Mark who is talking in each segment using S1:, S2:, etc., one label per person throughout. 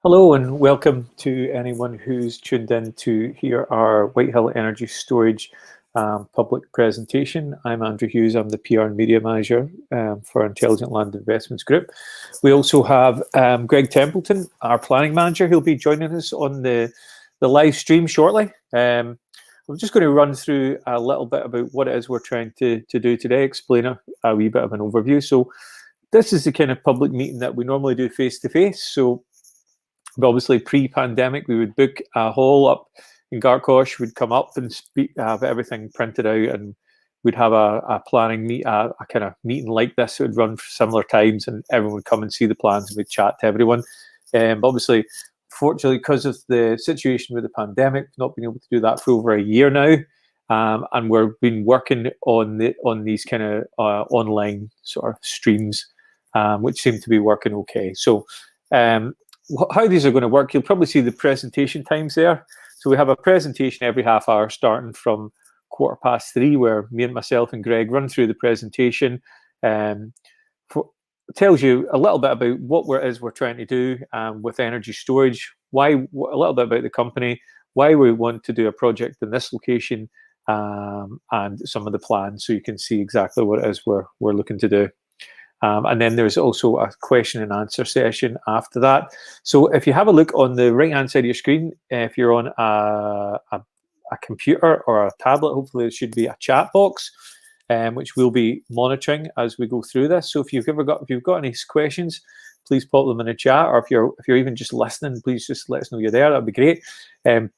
S1: Hello and welcome to anyone who's tuned in to hear our Whitehill Energy Storage public presentation. I'm Andrew Hughes, I'm the PR and Media Manager for Intelligent Land Investments Group. We also have Greg Templeton, our Planning Manager, who'll be joining us on the live stream shortly. I'm just going to run through a little bit about what it is we're trying to do today, explain a wee bit of an overview. So this is the kind of public meeting that we normally do face-to-face. So but obviously, pre-pandemic, we would book a hall up in Gartcosh. We'd come up and have everything printed out, and we'd have a planning meet, a kind of meeting like this. It would run for similar times, and everyone would come and see the plans, and we'd chat to everyone. But obviously, fortunately, because of the situation with the pandemic, we've not been able to do that for over a year now, and we've been working on these kind of online sort of streams, which seem to be working okay. So. How these are going to work, you'll probably see the presentation times there. So we have a presentation every half hour starting from 3:15, where me and myself and Greg run through the presentation. Tells you a little bit about what it is we're trying to do with energy storage, a little bit about the company, why we want to do a project in this location, and some of the plans, so you can see exactly what it is we're looking to do. And then there's also a question and answer session after that. So if you have a look on the right-hand side of your screen, if you're on a computer or a tablet, hopefully there should be a chat box, which we'll be monitoring as we go through this. So if you've got any questions, please pop them in the chat, or if you're even just listening, please just let us know you're there. That'd be great, and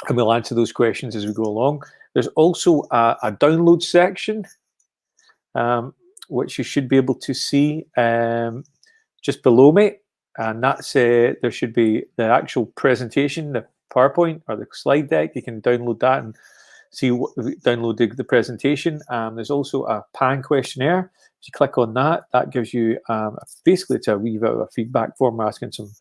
S1: we'll answer those questions as we go along. There's also a download section, which you should be able to see just below me, and that's there should be the actual presentation, the PowerPoint or the slide deck. You can download that and download the presentation. There's also a PAN questionnaire. If you click on that, that gives you basically it's a wee bit of a feedback form. We're asking some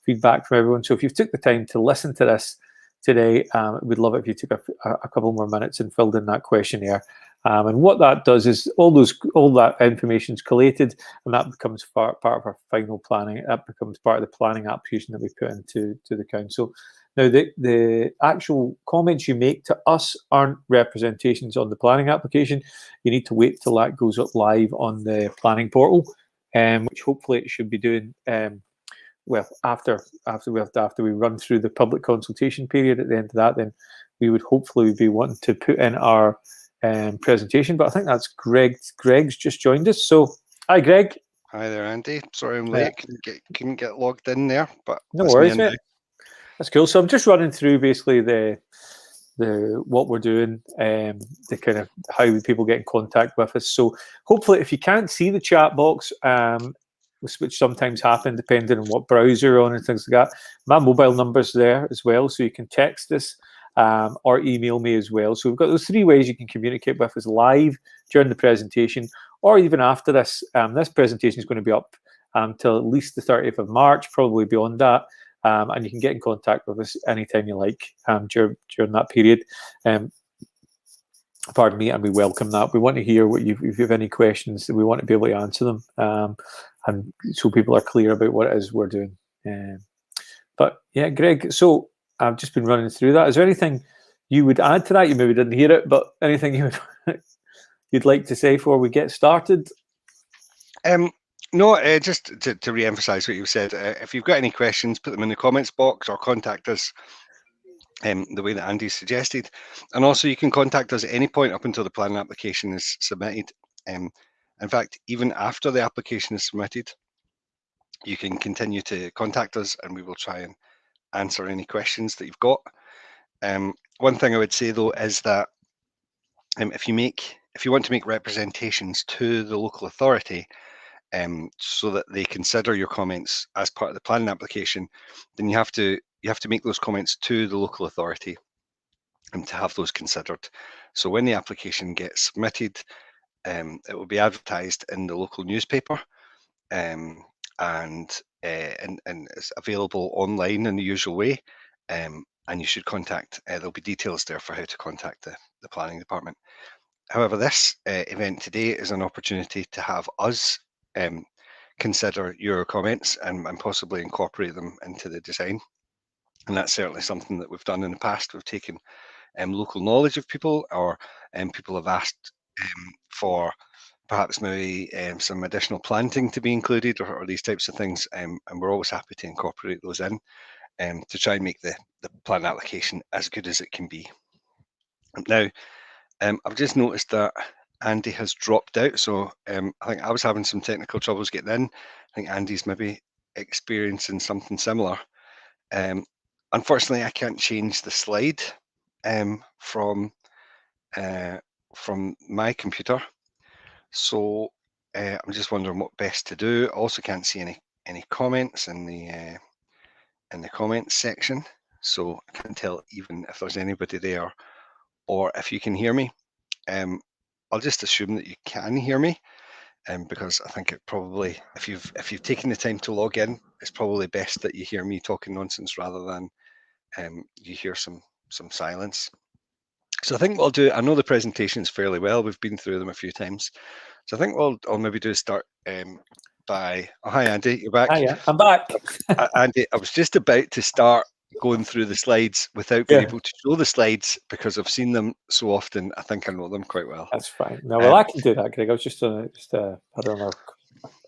S1: feedback from everyone. So if you've took the time to listen to this today, we'd love it if you took a couple more minutes and filled in that questionnaire. And what that does is all that information is collated, and that becomes part of our final planning. That becomes part of the planning application that we put into the council. Now, the actual comments you make to us aren't representations on the planning application. You need to wait till that goes up live on the planning portal, which hopefully it should be doing. Well, after we run through the public consultation period at the end of that, then we would hopefully be wanting to put in our presentation. But I think that's Greg's just joined us. So hi, Greg.
S2: Hi there, Andy. Sorry I'm late. Couldn't get logged in there, but
S1: no worries, mate. That's cool. So I'm just running through basically the what we're doing, the kind of how people get in contact with us. So hopefully, if you can't see the chat box, which sometimes happen depending on what browser you're on and things like that, my mobile number's there as well, so you can text us or email me as well. So we've got those three ways you can communicate with us: live during the presentation, or even after this. This presentation is going to be up till at least the 30th of March, probably beyond that. And you can get in contact with us anytime you like during that period. Pardon me, and we welcome that. We want to hear if you have any questions, we want to be able to answer them, and so people are clear about what it is we're doing. But yeah, Greg, so I've just been running through that. Is there anything you would add to that? You maybe didn't hear it, but anything you'd like to say before we get started?
S2: No, just to re-emphasize what you said. If you've got any questions, put them in the comments box or contact us the way that Andy suggested. And also you can contact us at any point up until the planning application is submitted. In fact, even after the application is submitted, you can continue to contact us and we will try and answer any questions that you've got. One thing I would say though is that if you want to make representations to the local authority, so that they consider your comments as part of the planning application, then you have to make those comments to the local authority and to have those considered. So when the application gets submitted, it will be advertised in the local newspaper, and it's available online in the usual way. And you should contact. There'll be details there for how to contact the planning department. However, this event today is an opportunity to have us consider your comments and possibly incorporate them into the design. And that's certainly something that we've done in the past. We've taken local knowledge of people, or people have asked for perhaps maybe some additional planting to be included, or these types of things, and we're always happy to incorporate those in to try and make the plan application as good as it can be. Now, I've just noticed that Andy has dropped out, so I think I was having some technical troubles getting in. I think Andy's maybe experiencing something similar. Unfortunately, I can't change the slide from my computer, so I'm just wondering what best to do. I also can't see any comments in the comments section, so I can't tell even if there's anybody there or if you can hear me. I'll just assume that you can hear me, because I think it probably, if you've taken the time to log in, it's probably best that you hear me talking nonsense rather than you hear some silence. So I think what I'll do, I know the presentations fairly well. We've been through them a few times. So I think what I'll maybe do is start by, oh, hi Andy, you're back.
S1: Hiya, I'm back.
S2: Andy, I was just about to start going through the slides without being able to show the slides because I've seen them so often. I think I know them quite well.
S1: That's fine. No, well, I can do that, Greg. I was just had another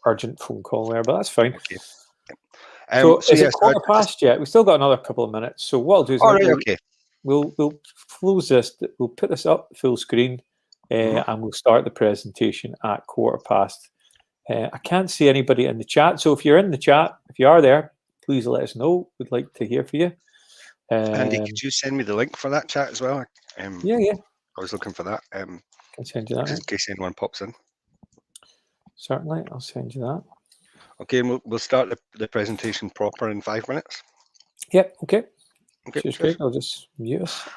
S1: urgent phone call there, but that's fine.
S2: Okay.
S1: So is it quarter past yet? We've still got another couple of minutes. So what I'll do is we'll close this. We'll put this up full screen, and we'll start the presentation at quarter past. I can't see anybody in the chat, so if you're in the chat, if you are there, please let us know. We'd like to hear from you.
S2: Andy, could you send me the link for that chat as well?
S1: Yeah.
S2: I was looking for that.
S1: Can send you that.
S2: Just in case anyone pops in.
S1: Certainly, I'll send you that.
S2: Okay, and we'll start the presentation proper in 5 minutes.
S1: Yep. Okay.
S2: Okay.
S1: Cheers, Greg. I'll just mute us.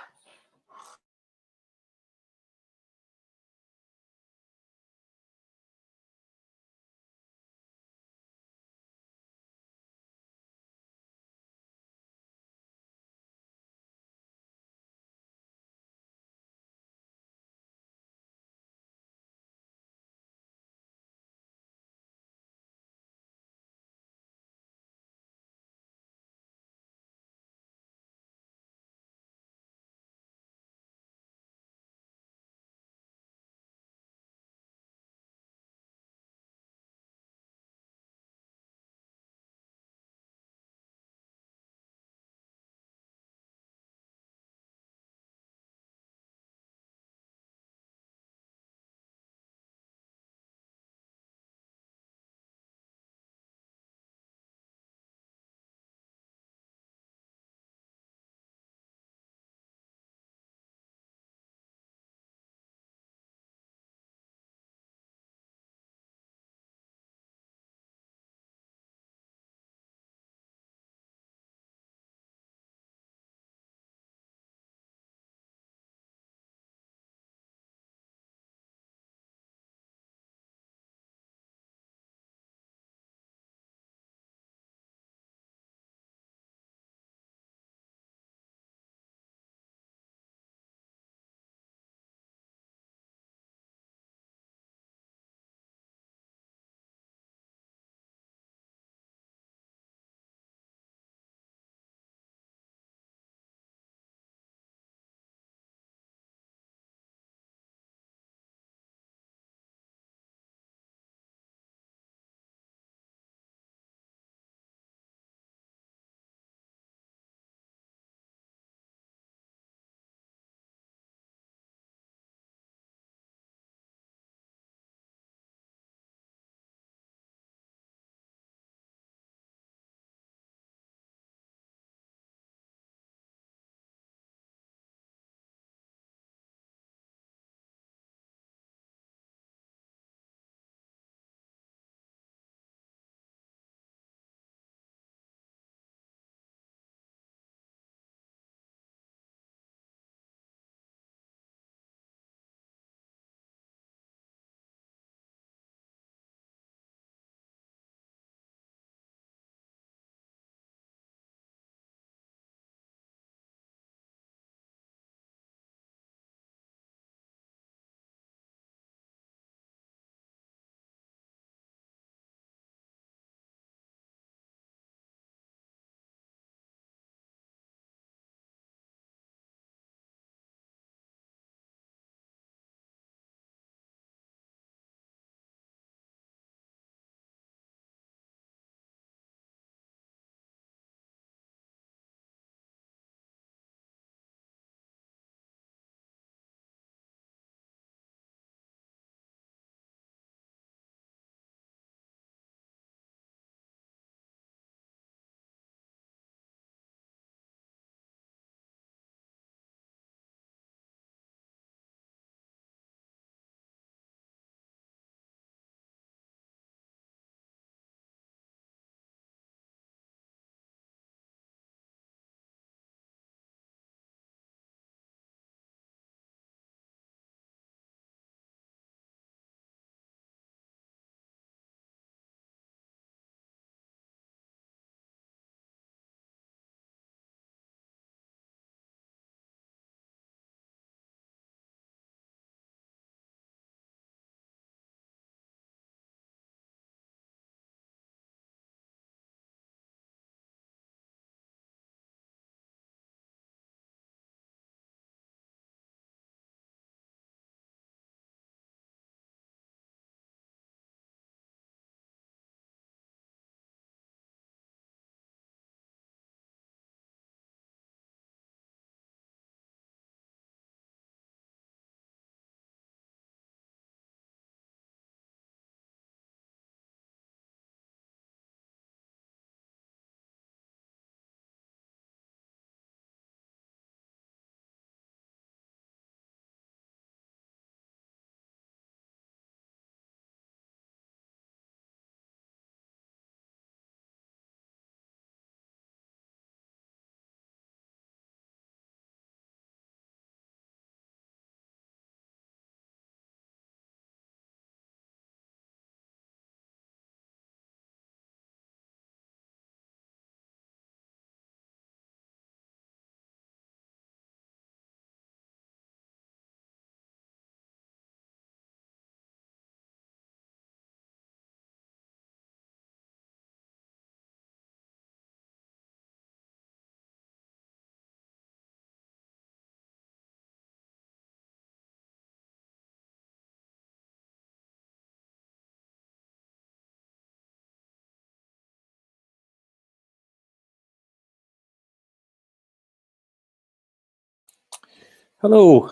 S1: Hello,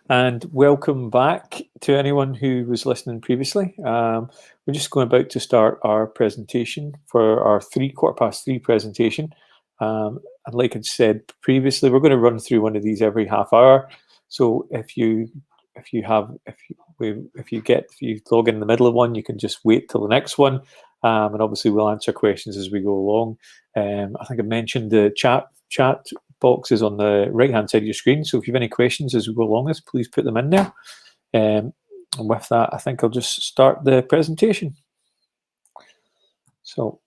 S1: and welcome back to anyone who was listening previously. We're just going about to start our presentation for our 3:15 presentation. And like I said previously, we're going to run through one of these every half hour. So if you log in the middle of one, you can just wait till the next one. And obviously we'll answer questions as we go along. I think I mentioned the chat box is on the right hand side of your screen, so if you have any questions as we go along this, please put them in there. And with that, I think I'll just start the presentation. So,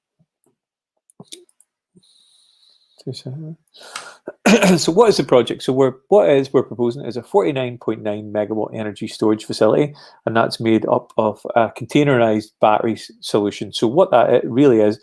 S1: so what is the project? So we're proposing is a 49.9 megawatt energy storage facility, and that's made up of a containerized battery solution. So what that really is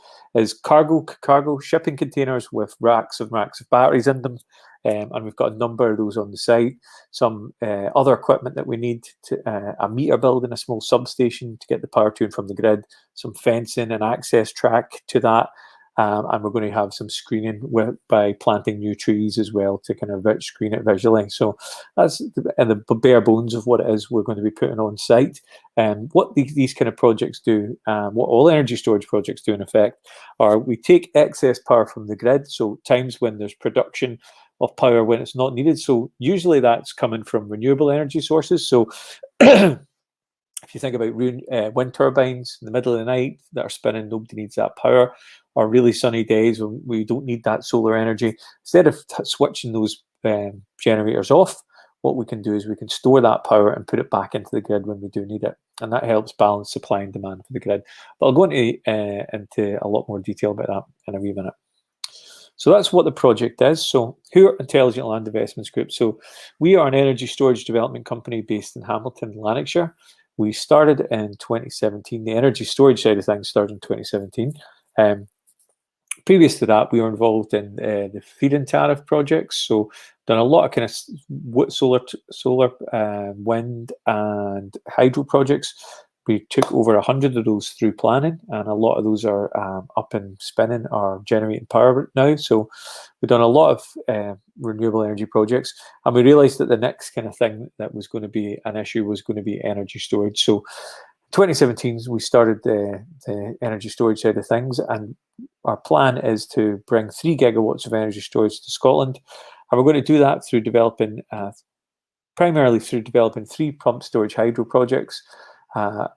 S1: cargo shipping containers with racks of batteries in them. And we've got a number of those on the site. Some other equipment that we need, a meter building, a small substation to get the power to and from the grid, some fencing and access track to that. And we're going to have some screening by planting new trees as well to kind of screen it visually. So that's the bare bones of what it is we're going to be putting on site. What these kind of projects do, what all energy storage projects do in effect, are we take excess power from the grid, so times when there's production of power when it's not needed. So usually that's coming from renewable energy sources. So if you think about wind turbines in the middle of the night that are spinning, nobody needs that power. Or really sunny days when we don't need that solar energy. Instead of switching those generators off, what we can do is we can store that power and put it back into the grid when we do need it. And that helps balance supply and demand for the grid. But I'll go into a lot more detail about that in a wee minute. So that's what the project is. So who are Intelligent Land Investments Group? So we are an energy storage development company based in Hamilton, Lanarkshire. We started in 2017. The energy storage side of things started in 2017. Previous to that, we were involved in the feed-in tariff projects. So done a lot of kind of solar, wind and hydro projects. We took over 100 of those through planning, and a lot of those are up and spinning or generating power now. So we've done a lot of renewable energy projects, and we realised that the next kind of thing that was going to be an issue was going to be energy storage. So 2017, we started the energy storage side of things, and our plan is to bring 3 gigawatts of energy storage to Scotland. And we're going to do that through primarily through developing 3 pump storage hydro projects,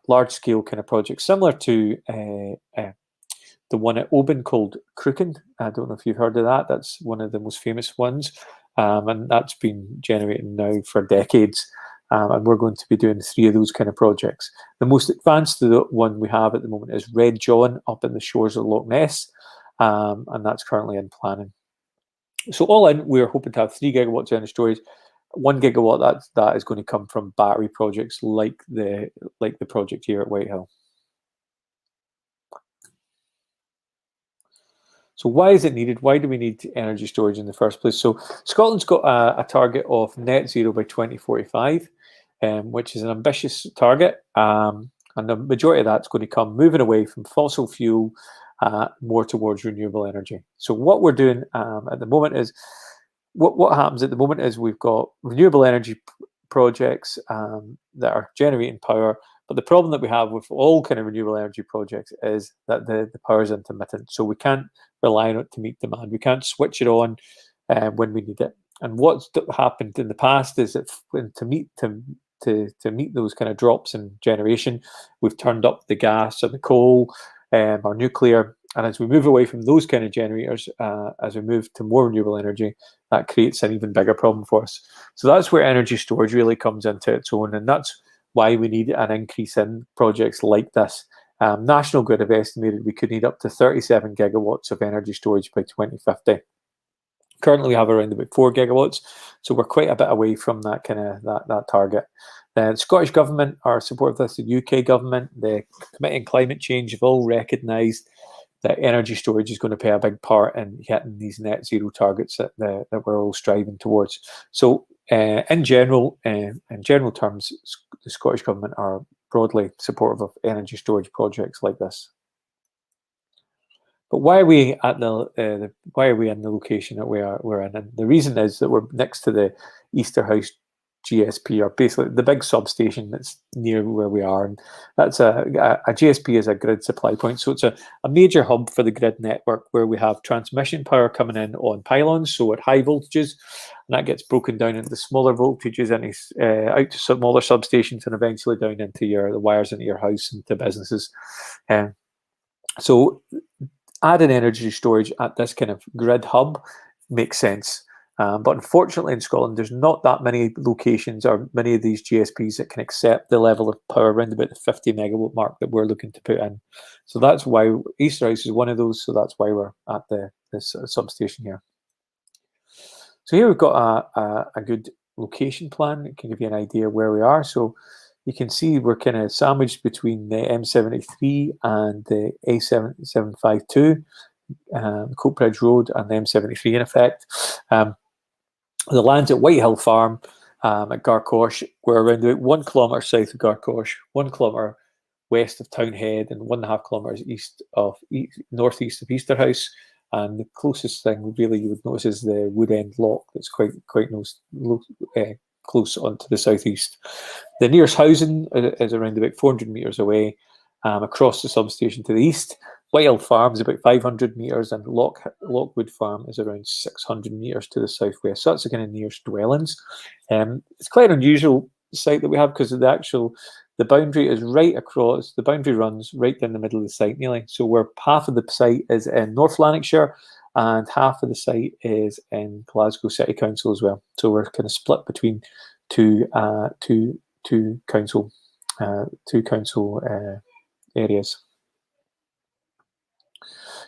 S1: large scale kind of projects, similar to the one at Oban called Crooken. I don't know if you've heard of that. That's one of the most famous ones. And that's been generating now for decades. And we're going to be doing 3 of those kind of projects. The most advanced one we have at the moment is Red John up in the shores of Loch Ness, and that's currently in planning. So all in, we're hoping to have 3 gigawatts of energy storage. 1 gigawatt that is going to come from battery projects like the project here at Whitehill. So why is it needed? Why do we need energy storage in the first place? So Scotland's got a target of net zero by 2045. Which is an ambitious target, and the majority of that's going to come moving away from fossil fuel more towards renewable energy. So what we're doing at the moment is, what happens at the moment is we've got renewable energy projects that are generating power, but the problem that we have with all kind of renewable energy projects is that the power is intermittent, so we can't rely on it to meet demand. We can't switch it on when we need it. And what's happened in the past is that to meet those kind of drops in generation, we've turned up the gas or the coal or nuclear. And as we move away from those kind of generators, as we move to more renewable energy, that creates an even bigger problem for us. So that's where energy storage really comes into its own. And that's why we need an increase in projects like this. National Grid have estimated we could need up to 37 gigawatts of energy storage by 2050. Currently, we have around about 4 gigawatts, so we're quite a bit away from that kind of that target. The Scottish Government are supportive of this. The UK Government, the Committee on Climate Change have all recognised that energy storage is going to play a big part in hitting these net zero targets that we're all striving towards. So, in general terms, the Scottish Government are broadly supportive of energy storage projects like this. But why are we at why are we in the location that we're in? And the reason is that we're next to the Easterhouse GSP, or basically the big substation that's near where we are. And that's a GSP is a grid supply point. So it's a major hub for the grid network where we have transmission power coming in on pylons, so at high voltages, and that gets broken down into smaller voltages and out to smaller substations and eventually down into the wires into your house and to businesses. So adding energy storage at this kind of grid hub makes sense. But unfortunately in Scotland, there's not that many locations or many of these GSPs that can accept the level of power around about the 50 megawatt mark that we're looking to put in. So that's why Easterhouse is one of those. So that's why we're at this substation here. So here we've got a good location plan that can give you an idea where we are. So you can see we're kind of sandwiched between the M73 and the A752, Coatbridge Road and the M73 in effect. The land's at Whitehill Farm at Garcosh. We're around about 1 kilometre south of Garcosh, 1 kilometre west of Townhead, and 1.5 kilometres northeast of Easterhouse. And the closest thing really you would notice is the Wood End Lock that's quite close on to the southeast. The nearest housing is around about 400 metres away across the substation to the east. Whitehill Farm is about 500 metres and Lockwood Farm is around 600 metres to the southwest. So that's the kind of nearest dwellings. It's quite an unusual site that we have because the boundary is right across, the boundary runs right down the middle of the site nearly. So where half of the site is in North Lanarkshire and half of the site is in Glasgow City Council as well. So we're kind of split between two council areas.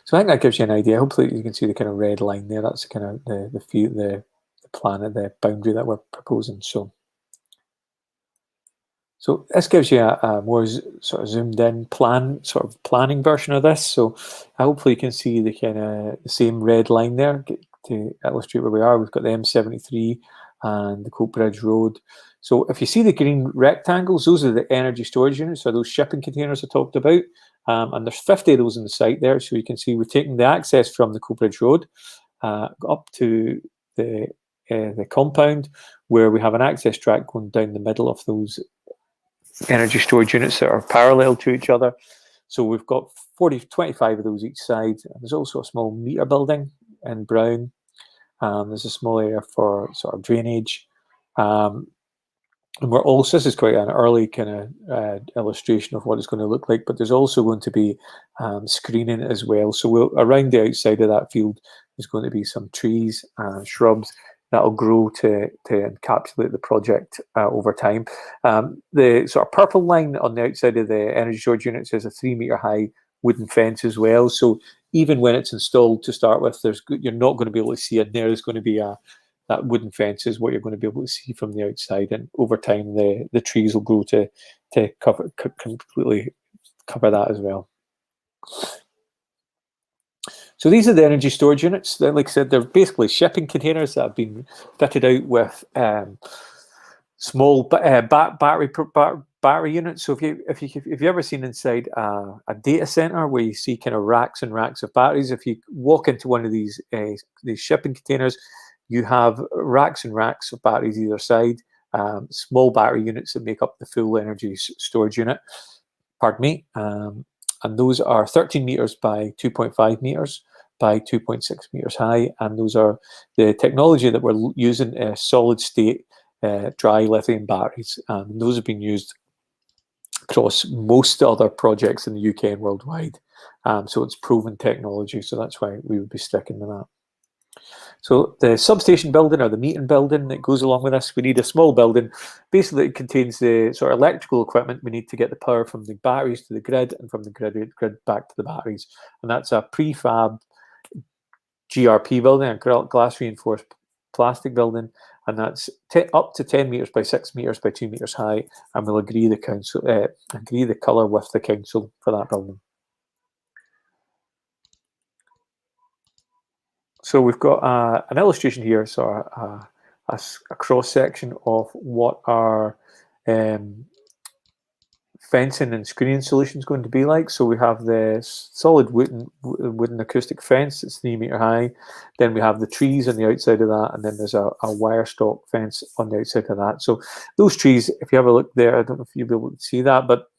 S1: So I think that gives you an idea. Hopefully you can see the kind of red line there. That's kind of the plan of the boundary that we're proposing. So this gives you a more sort of zoomed in planning version of this. So hopefully you can see the kind of the same red line there to illustrate where we are. We've got the M73 and the Coatbridge Road. So if you see the green rectangles, those are the energy storage units, or those shipping containers I talked about. And there's 50 of those in the site there. So you can see we're taking the access from the Coatbridge Road up to the compound, where we have an access track going down the middle of those energy storage units that are parallel to each other. So we've got 25 of those each side. There's also a small meter building in brown. There's a small area for sort of drainage. And this is quite an early kind of illustration of what it's going to look like, but there's also going to be screening as well. So around the outside of that field, there's going to be some trees and shrubs that'll grow to encapsulate the project over time. The sort of purple line on the outside of the energy storage units is a 3-metre high wooden fence as well. So even when it's installed to start with, you're not going to be able to see in there. There's going to be that wooden fence is what you're going to be able to see from the outside, and over time the trees will grow to completely cover that as well. So these are the energy storage units. Like I said, they're basically shipping containers that have been fitted out with small battery units. So if you've ever seen inside a data center where you see kind of racks and racks of batteries, if you walk into one of these shipping containers, you have racks and racks of batteries either side, small battery units that make up the full energy storage unit. Pardon me. And those are 13 meters by 2.5 meters by 2.6 meters high. And those are the technology that we're using, solid state dry lithium batteries. And those have been used across most other projects in the UK and worldwide. So it's proven technology. So that's why we would be sticking with that. So the substation building, or the meeting building that goes along with this, we need a small building. Basically, it contains the sort of electrical equipment we need to get the power from the batteries to the grid, and from the grid back to the batteries. And that's a prefab GRP building, a glass reinforced plastic building, and that's up to 10 meters by 6 meters by 2 meters high. And we'll agree the colour with the council for that building. So we've got an illustration here, so a cross section of what our fencing and screening solution is going to be like. So we have the solid wooden acoustic fence that's 3 metre high. Then we have the trees on the outside of that, and then there's a wire stock fence on the outside of that. So those trees, if you have a look there, I don't know if you'll be able to see that, but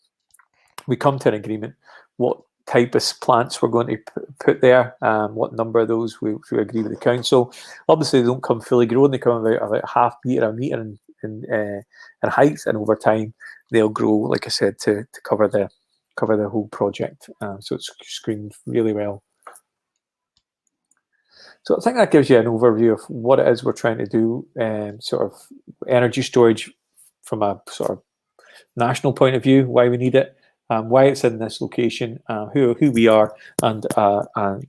S1: we come to an agreement what type of plants we're going to put there, what number of those we agree with the council. Obviously, they don't come fully grown; they come about half metre, a metre in height, and over time they'll grow, like I said, to cover the whole project. So it's screened really well. So I think that gives you an overview of what it is we're trying to do, sort of energy storage from a sort of national point of view, why we need it, why it's in this location, who we are, and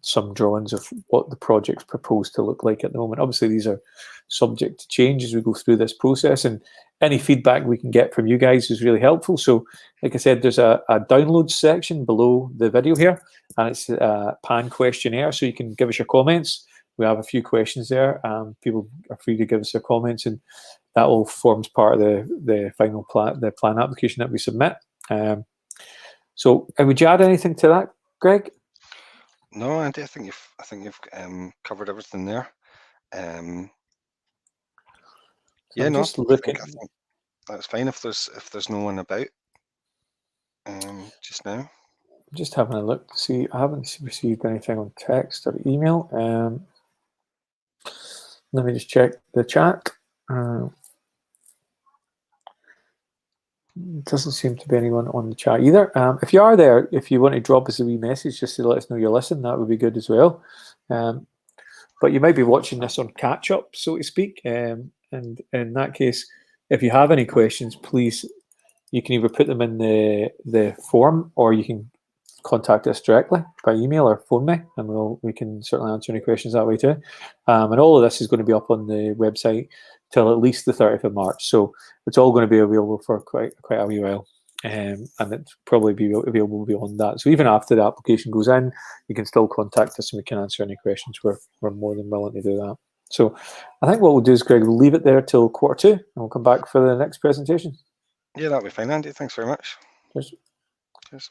S1: some drawings of what the project's proposed to look like at the moment. Obviously, these are subject to change as we go through this process, and any feedback we can get from you guys is really helpful. So, like I said, there's a downloads section below the video here, and it's a PAN questionnaire, so you can give us your comments. We have a few questions there. People are free to give us their comments, and that all forms part of the final plan, the plan application that we submit. So, would you add anything to that, Greg?
S2: No, Andy, I think you've covered everything there.
S1: So I'm just looking.
S2: I think that's fine if there's no one about just now.
S1: I'm just having a look to see. I haven't received anything on text or email. Let me just check the chat. Doesn't seem to be anyone on the chat either. If you are there, if you want to drop us a wee message just to let us know you're listening, that would be good as well. But you might be watching this on catch up, so to speak. And in that case, if you have any questions, please, you can either put them in the form, or you can contact us directly by email or phone me, and we can certainly answer any questions that way too. And all of this is going to be up on the website till at least the 30th of March. So it's all going to be available for quite a wee while. And it's probably be available beyond that. So even after the application goes in, you can still contact us and we can answer any questions. We're more than willing to do that. So I think what we'll do is, Greg, we'll leave it there till 1:45 and we'll come back for the next presentation.
S2: Yeah, that'll be fine, Andy. Thanks very much.
S1: Cheers.
S2: Cheers.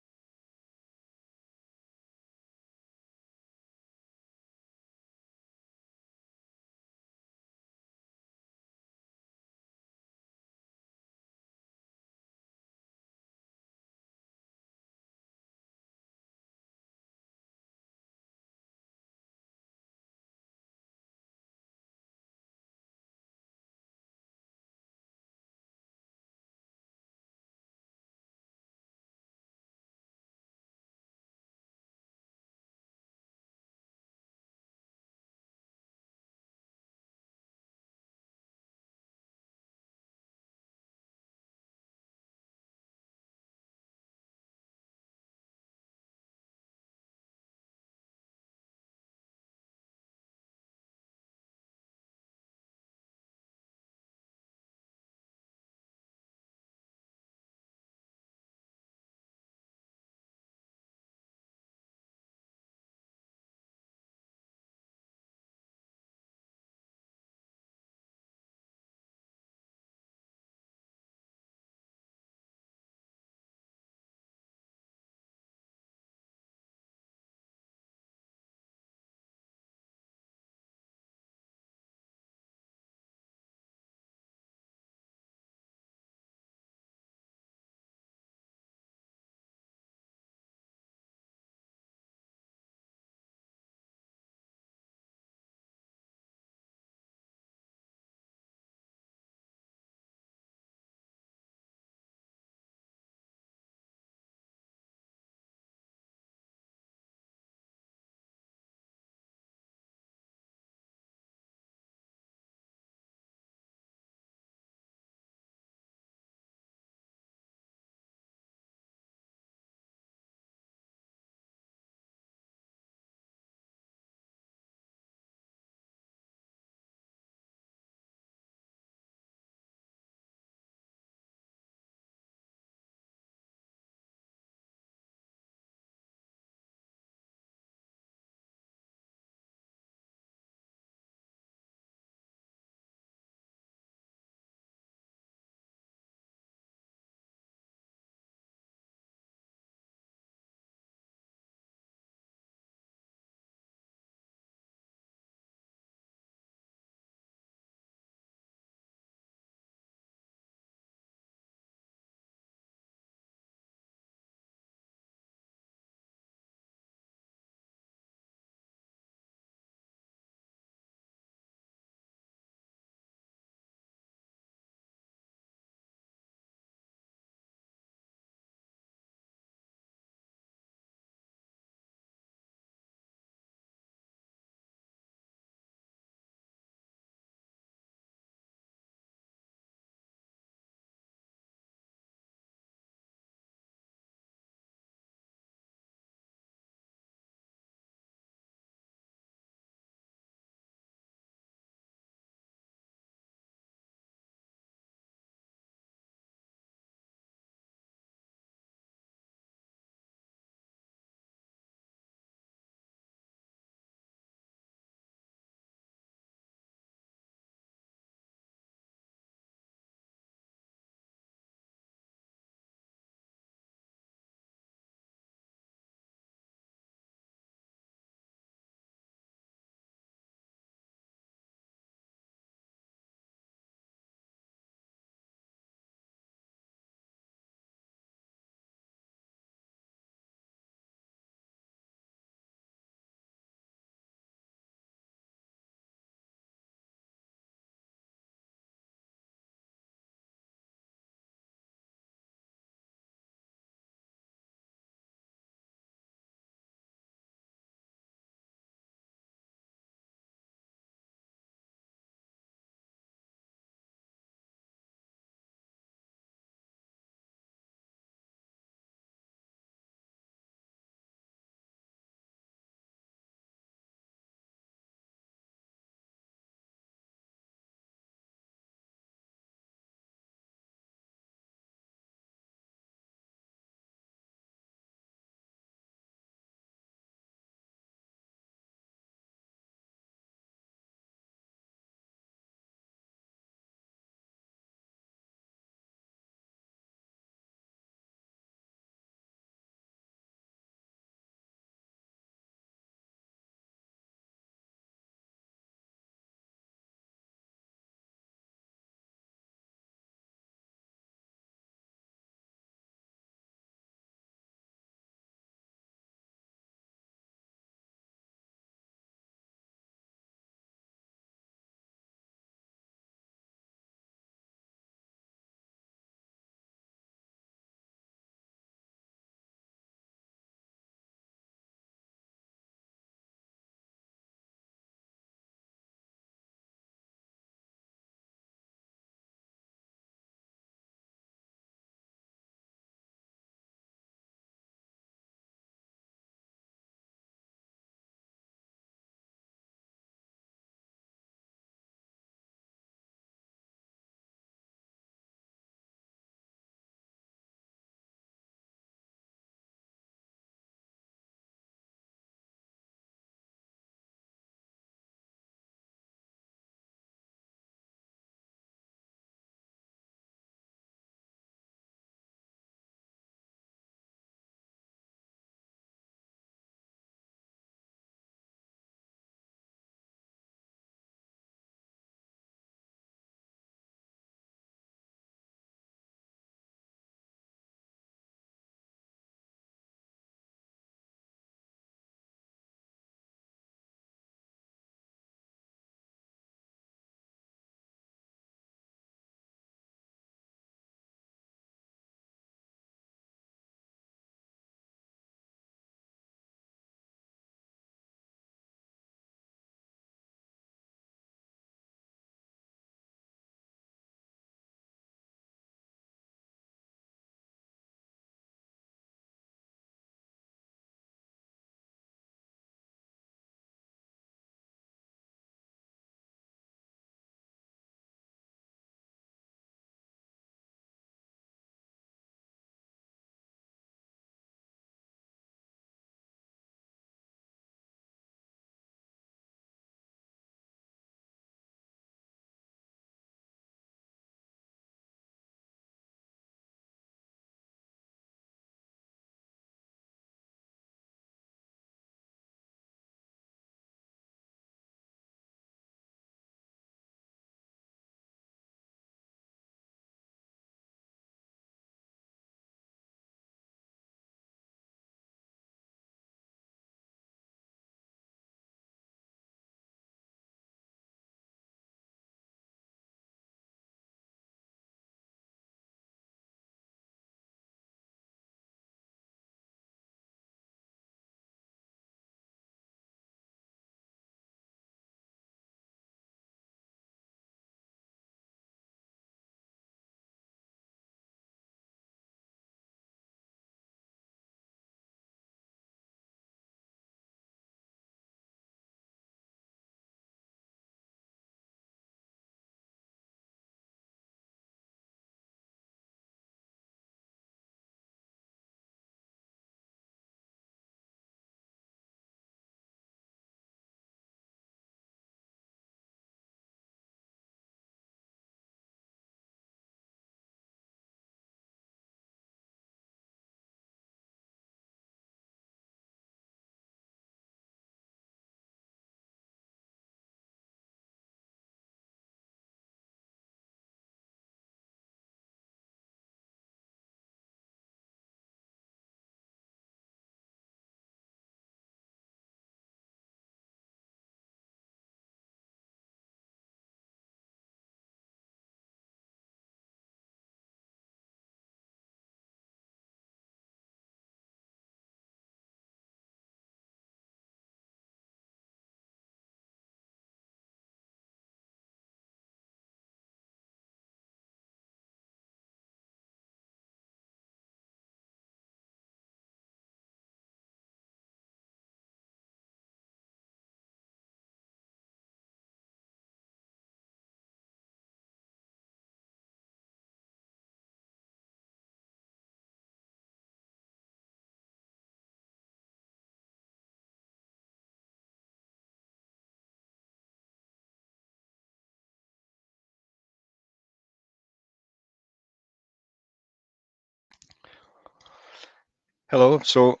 S2: Hello. So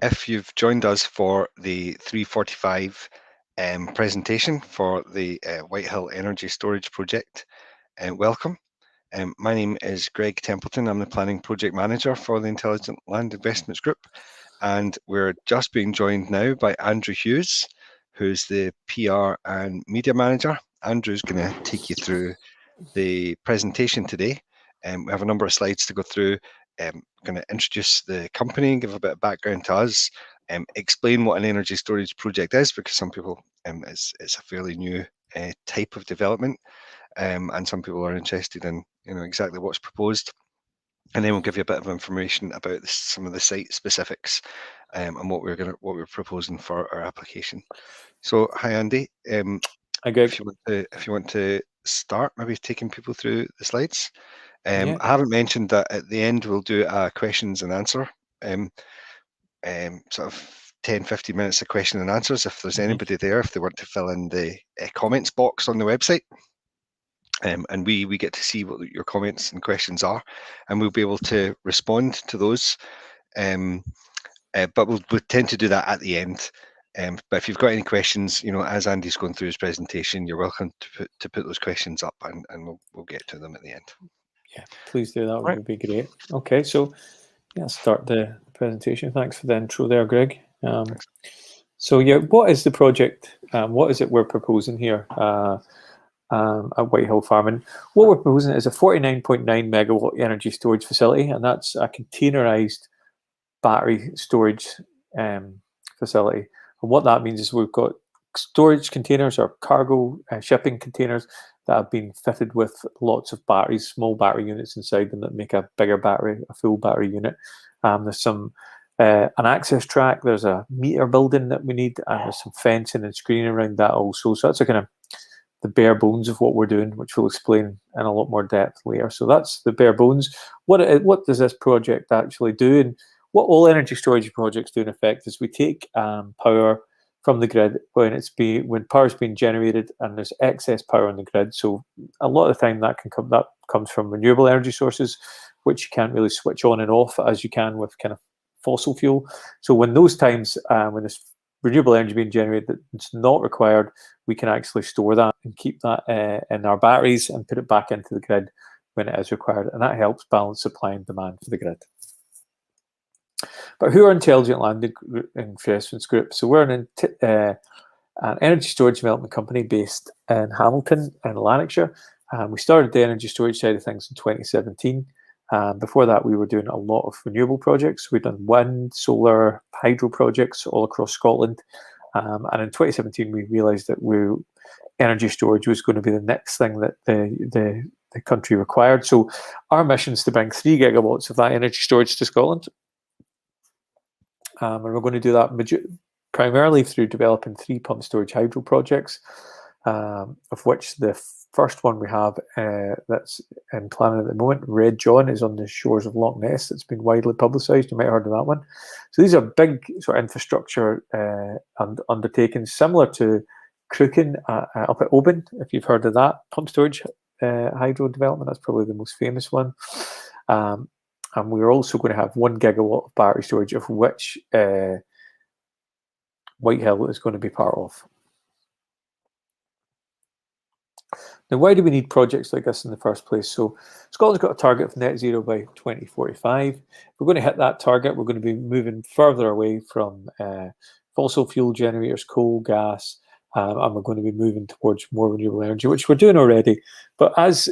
S2: if you've joined us for the 3:45 presentation for the Whitehill Energy Storage Project, welcome. My name is Greg Templeton. I'm the Planning Project Manager for the Intelligent Land Investments Group, and we're just being joined now by Andrew Hughes, who's the PR and Media Manager. Andrew's going to take you through the presentation today. We have a number of slides to go through. Going to introduce the company, give a bit of background to us, explain what an energy storage project is, because some people, it's a fairly new type of development, and some people are interested in exactly what's proposed. And then we'll give you a bit of information about some of the site specifics and what we're proposing for our application. So, hi Andy.
S1: Hi, Greg.
S2: If you want to start, maybe taking people through the slides.
S1: Yeah.
S2: I haven't mentioned that at the end we'll do a questions and answer, sort of 10-15 minutes of question and answers. If there's anybody there, if they want to fill in the comments box on the website, and we get to see what your comments and questions are, and we'll be able to respond to those. But we'll tend to do that at the end. But if you've got any questions, as Andy's going through his presentation, you're welcome to put those questions up, and we'll get to them at the end.
S1: Yeah, please do. That would be great. Okay, so yeah, start the presentation. Thanks for the intro there, Greg. So yeah, what is the project? What is it we're proposing here at Whitehill Farming? What we're proposing is a 49.9 megawatt energy storage facility, and that's a containerized battery storage facility. And what that means is we've got storage containers or cargo shipping containers that have been fitted with lots of batteries, small battery units inside them that make a bigger battery, a full battery unit. There's some an access track, there's a meter building that we need, and there's some fencing and screening around that also. So that's a kind of the bare bones of what we're doing, which we'll explain in a lot more depth later. So that's the bare bones. What does this project actually do? And what all energy storage projects do in effect is we take power from the grid when power's being generated and there's excess power on the grid. So a lot of the time that comes from renewable energy sources, which you can't really switch on and off as you can with kind of fossil fuel. So when those times when there's renewable energy being generated that's not required, we can actually store that and keep that in our batteries and put it back into the grid when it is required, and that helps balance supply and demand for the grid. But who are Intelligent Land Investments Group? So we're an energy storage development company based in Hamilton in Lanarkshire. We started the energy storage side of things in 2017. Before that, we were doing a lot of renewable projects. We've done wind, solar, hydro projects all across Scotland. And in 2017, we realised that energy storage was going to be the next thing that the country required. So our mission is to bring 3 gigawatts of that energy storage to Scotland. And we're going to do that primarily through developing 3 pump storage hydro projects, of which the first one we have that's in planning at the moment, Red John, is on the shores of Loch Ness. It's been widely publicised. You might have heard of that one. So these are big sort of infrastructure and undertakings, similar to Crooken up at Oban, if you've heard of that pump storage hydro development. That's probably the most famous one. And we're also going to have 1 gigawatt of battery storage, of which Whitehill is going to be part of. Now, why do we need projects like this in the first place? So Scotland's got a target of net zero by 2045. If we're going to hit that target, we're going to be moving further away from fossil fuel generators, coal, gas, and we're going to be moving towards more renewable energy, which we're doing already. But as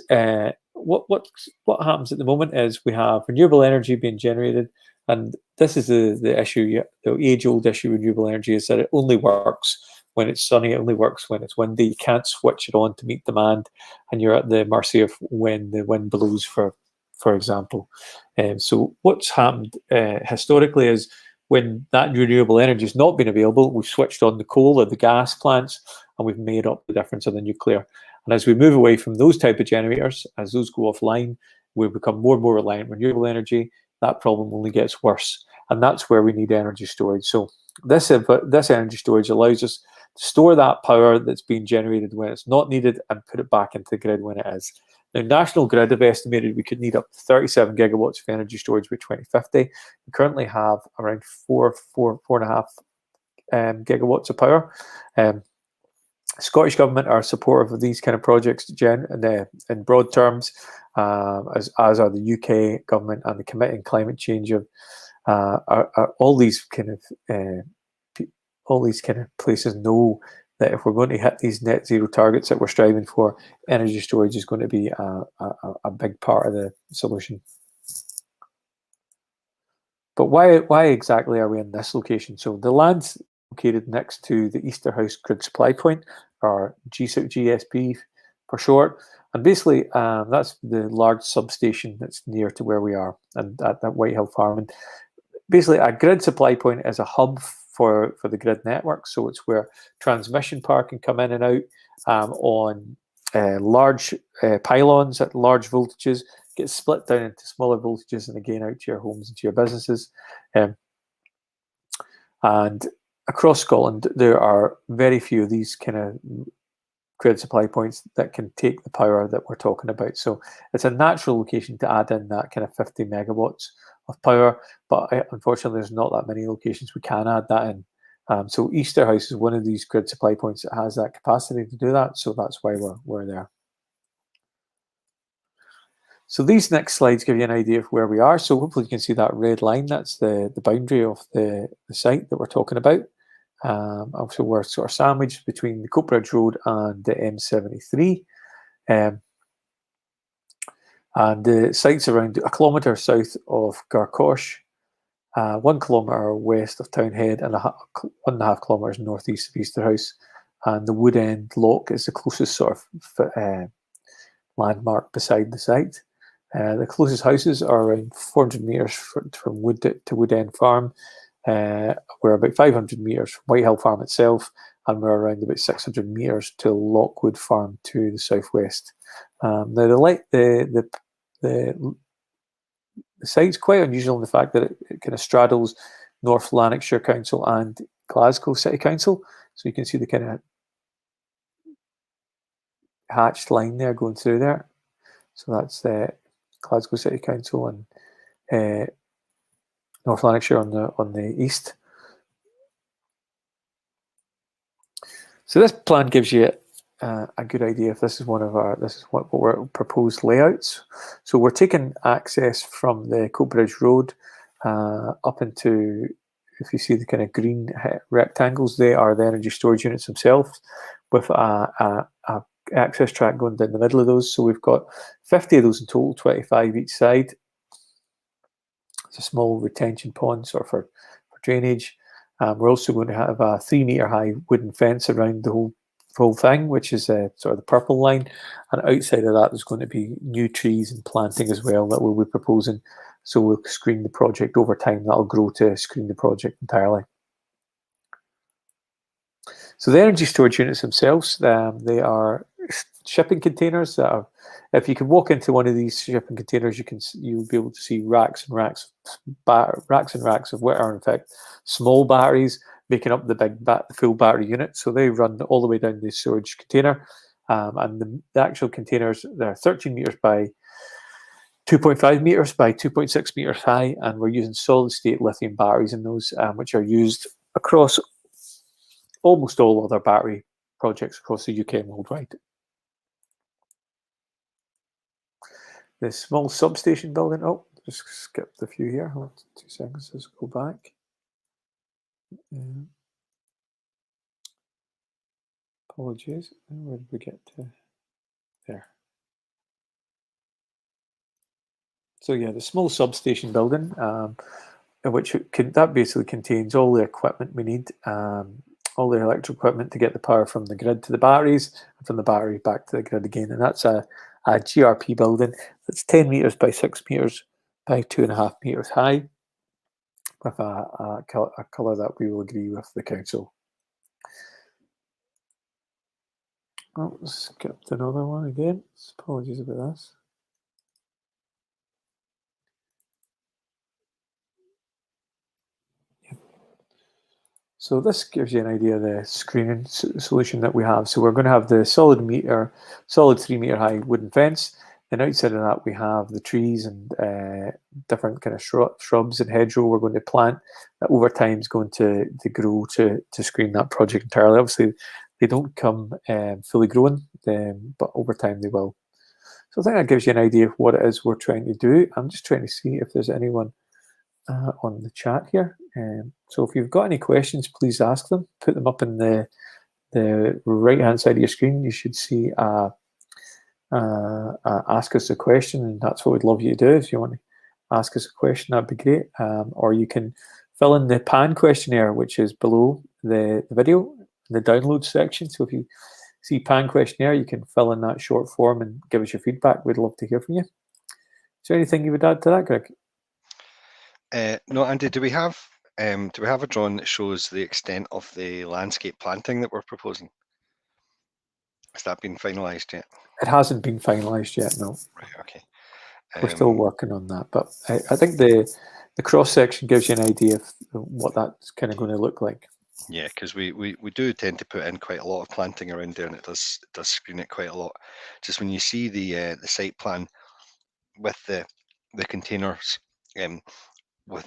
S1: what happens at the moment is we have renewable energy being generated, and this is the issue, the age-old issue. Renewable energy is that it only works when it's sunny. It only works when it's windy. You can't switch it on to meet demand, and you're at the mercy of when the wind blows, for example. So what's happened historically is when that renewable energy has not been available, we've switched on the coal or the gas plants, and we've made up the difference of the nuclear. And as we move away from those type of generators, as those go offline, we become more and more reliant on renewable energy. That problem only gets worse, and that's where we need energy storage. So this energy storage allows us to store that power that's being generated when it's not needed and put it back into the grid when it is. Now, National Grid have estimated we could need up to 37 gigawatts of energy storage by 2050. We currently have around four and a half gigawatts of power. Scottish Government are supportive of these kind of projects in broad terms, as are the UK Government and the Committee on Climate Change. All these kind of places know that if we're going to hit these net zero targets that we're striving for, energy storage is going to be a big part of the solution. But why exactly are we in this location? So the land's located next to the Easterhouse Grid Supply Point, or GSP for short. And basically, that's the large substation that's near to where we are, and at that Whitehill farm. And basically, a grid supply point is a hub for the grid network. So it's where transmission power can come in and out on large pylons at large voltages, get split down into smaller voltages, and again out to your homes and to your businesses. And across Scotland, there are very few of these kind of grid supply points that can take the power that we're talking about. So it's a natural location to add in that kind of 50 megawatts of power, but unfortunately there's not that many locations we can add that in. So Easterhouse is one of these grid supply points that has that capacity to do that, so that's why we're there. So these next slides give you an idea of where we are. So hopefully you can see that red line, that's the boundary of the site that we're talking about. Also, we're sort of sandwiched between the Coatbridge Road and the M73. And the site's around a kilometre south of Garcosh, 1 kilometre west of Townhead, and 1.5 kilometres northeast of Easterhouse. And the Wood End Lock is the closest sort of landmark beside the site. The closest houses are around 400 metres from Wood to Wood End Farm. We're about 500 metres from Whitehill Farm itself, and we're around about 600 metres to Lockwood Farm to the southwest. Now, the site's quite unusual in the fact that it kind of straddles North Lanarkshire Council and Glasgow City Council. So you can see the kind of hatched line there going through there. So that's Glasgow City Council and North Lanarkshire on the east. So this plan gives you a good idea if this is what our proposed layouts. So we're taking access from the Coatbridge Road up into, if you see the kind of green rectangles, they are the energy storage units themselves, with a access track going down the middle of those. So we've got 50 of those in total, 25 each side. It's a small retention pond sort of for drainage. We're also going to have a 3 metre high wooden fence around the whole thing, which is sort of the purple line. And outside of that, there's going to be new trees and planting as well that we'll be proposing. So we'll screen the project over time. That'll grow to screen the project entirely. So the energy storage units themselves, they are shipping containers that are, if you can walk into one of these shipping containers, you'll be able to see racks and racks of what are in fact small batteries making up the full battery unit. So they run all the way down the storage container, and the actual containers, they're 13 meters by 2.5 meters by 2.6 meters high, and we're using solid state lithium batteries in those, which are used across almost all other battery projects across the UK and worldwide. The small substation building, just skipped a few here. Hold on 2 seconds, let's go back. Apologies, where did we get to? There. So yeah, the small substation building, which that basically contains all the equipment we need, all the electrical equipment to get the power from the grid to the batteries, and from the battery back to the grid again. And that's a GRP building that's 10 meters by 6 meters by 2.5 meters high, with a colour that we will agree with the council. Oh, skipped another one again. Apologies about this. So this gives you an idea of the screening solution that we have. So we're going to have the solid 3 meter high wooden fence. Then outside of that, we have the trees and different kind of shrubs and hedgerow we're going to plant that over time is going to grow to screen that project entirely. Obviously, they don't come fully grown, but over time they will. So I think that gives you an idea of what it is we're trying to do. I'm just trying to see if there's anyone on the chat here. So if you've got any questions, please ask them. Put them up in the right-hand side of your screen. You should see ask us a question, and that's what we'd love you to do. If you want to ask us a question, that'd be great. Or you can fill in the PAN questionnaire, which is below the video, the download section. So if you see PAN questionnaire, you can fill in that short form and give us your feedback. We'd love to hear from you. Is there anything you would add to that, Greg?
S2: No, Andy, do we have a drawing that shows the extent of the landscape planting that we're proposing? Has that been finalised yet?
S1: It hasn't been finalised yet, no.
S2: Right, okay.
S1: We're still working on that, but I think the cross section gives you an idea of what that's kind of going to look like.
S2: Yeah, because we do tend to put in quite a lot of planting around there, and it does screen it quite a lot. Just when you see the site plan with the containers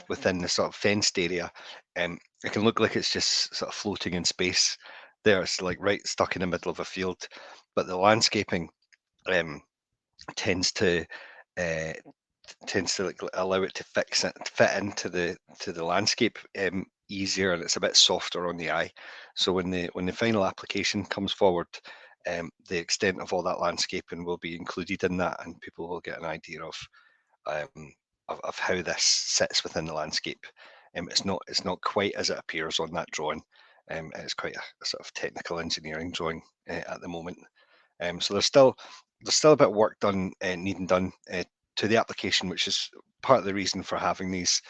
S2: within the sort of fenced area, it can look like it's just sort of floating in space there. It's like right stuck in the middle of a field, but the landscaping tends to like allow it to fit into the landscape easier, and it's a bit softer on the eye. So when the final application comes forward, the extent of all that landscaping will be included in that, and people will get an idea of how this sits within the landscape. It's not quite as it appears on that drawing. It's quite a sort of technical engineering drawing at the moment. So there's still a bit of work needing done to the application, which is part of the reason for having these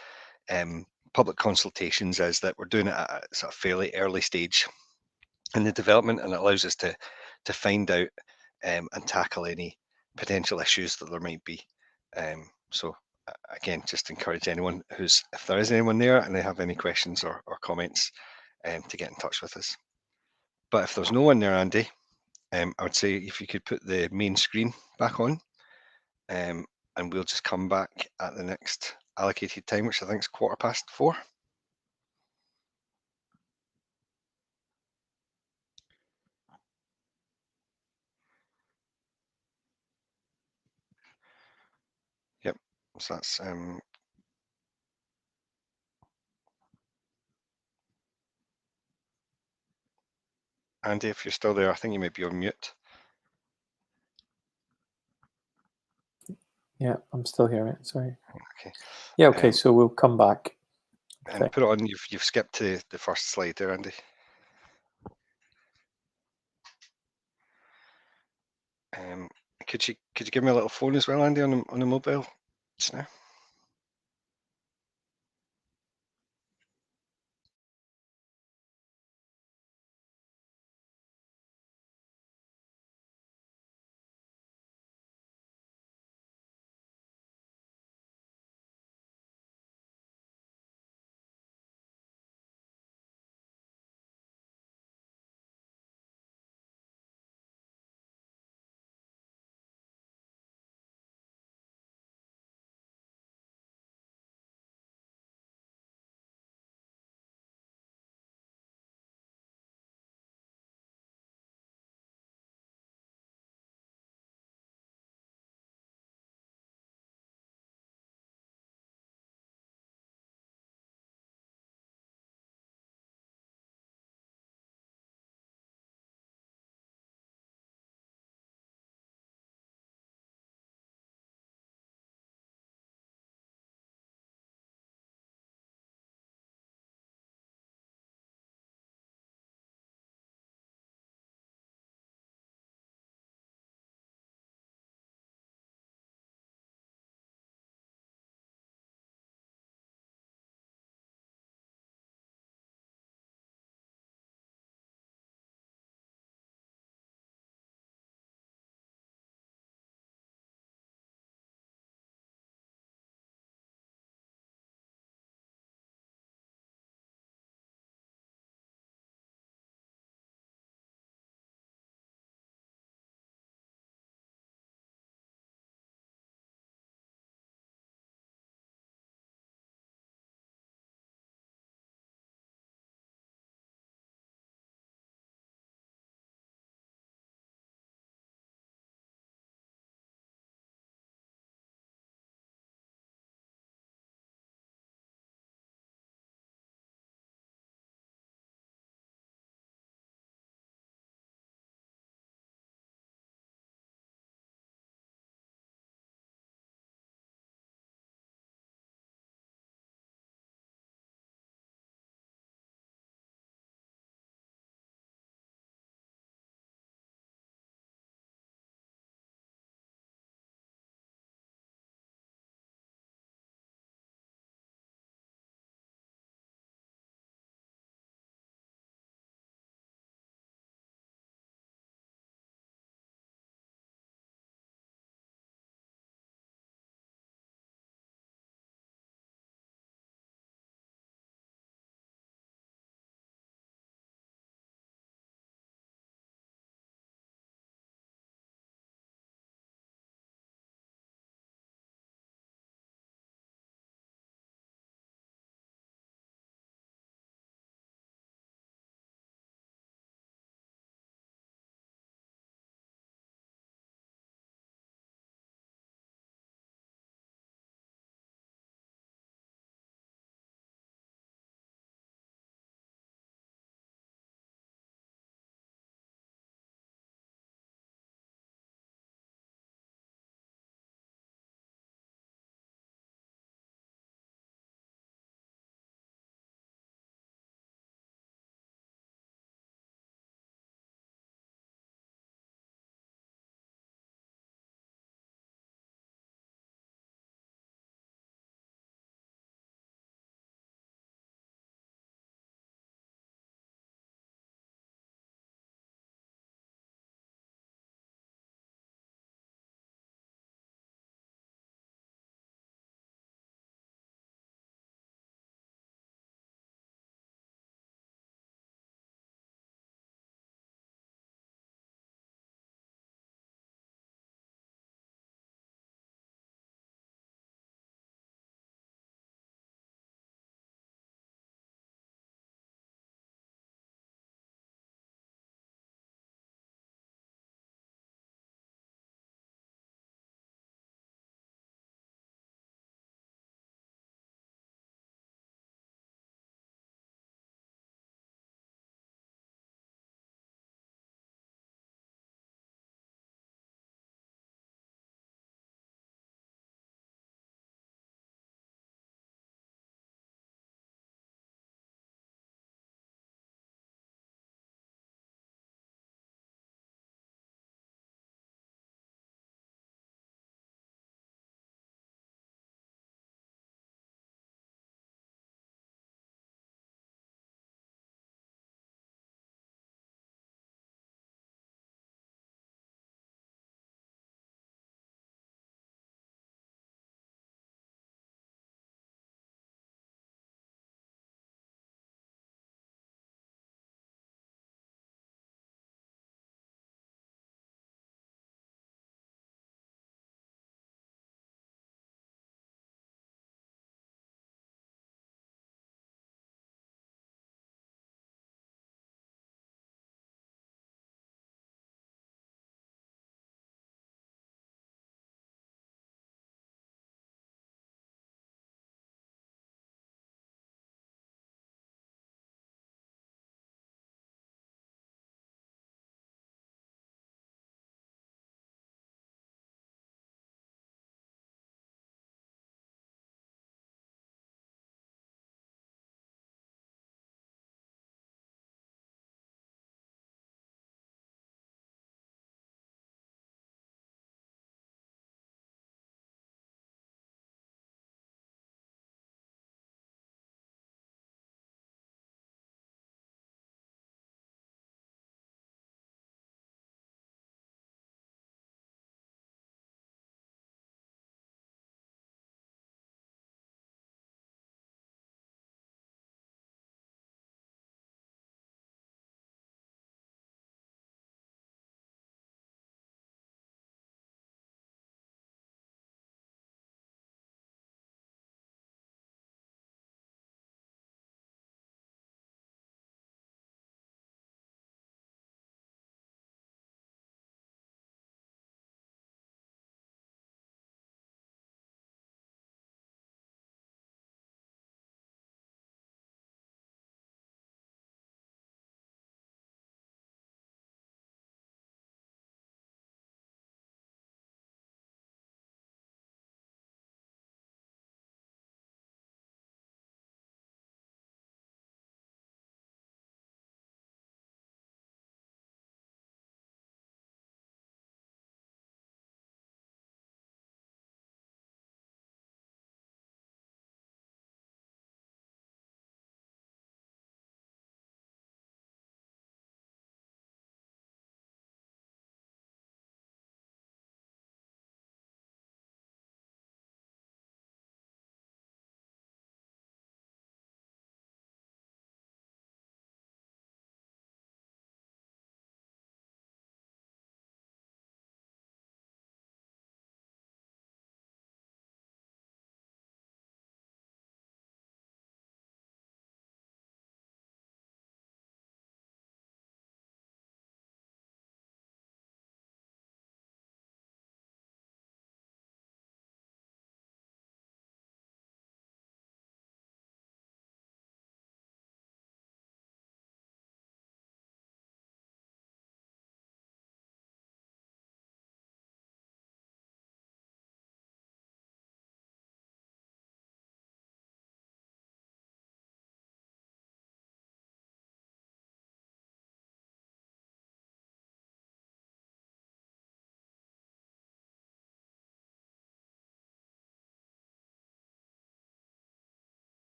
S2: public consultations, is that we're doing it at a sort of fairly early stage in the development, and it allows us to find out and tackle any potential issues that there might be. So again, just encourage anyone if there is anyone there and they have any questions or comments, to get in touch with us. But if there's no one there, Andy, I would say if you could put the main screen back on, and we'll just come back at the next allocated time, which I think is 4:15. Yep, so that's Andy, if you're still there, I think you might be on mute.
S1: Yeah, I'm still here, mate. Sorry.
S2: Okay.
S1: Yeah, okay, so we'll come back.
S2: And put it on, you've skipped to the first slide there, Andy. Could you give me a little phone as well, Andy, on the mobile just now?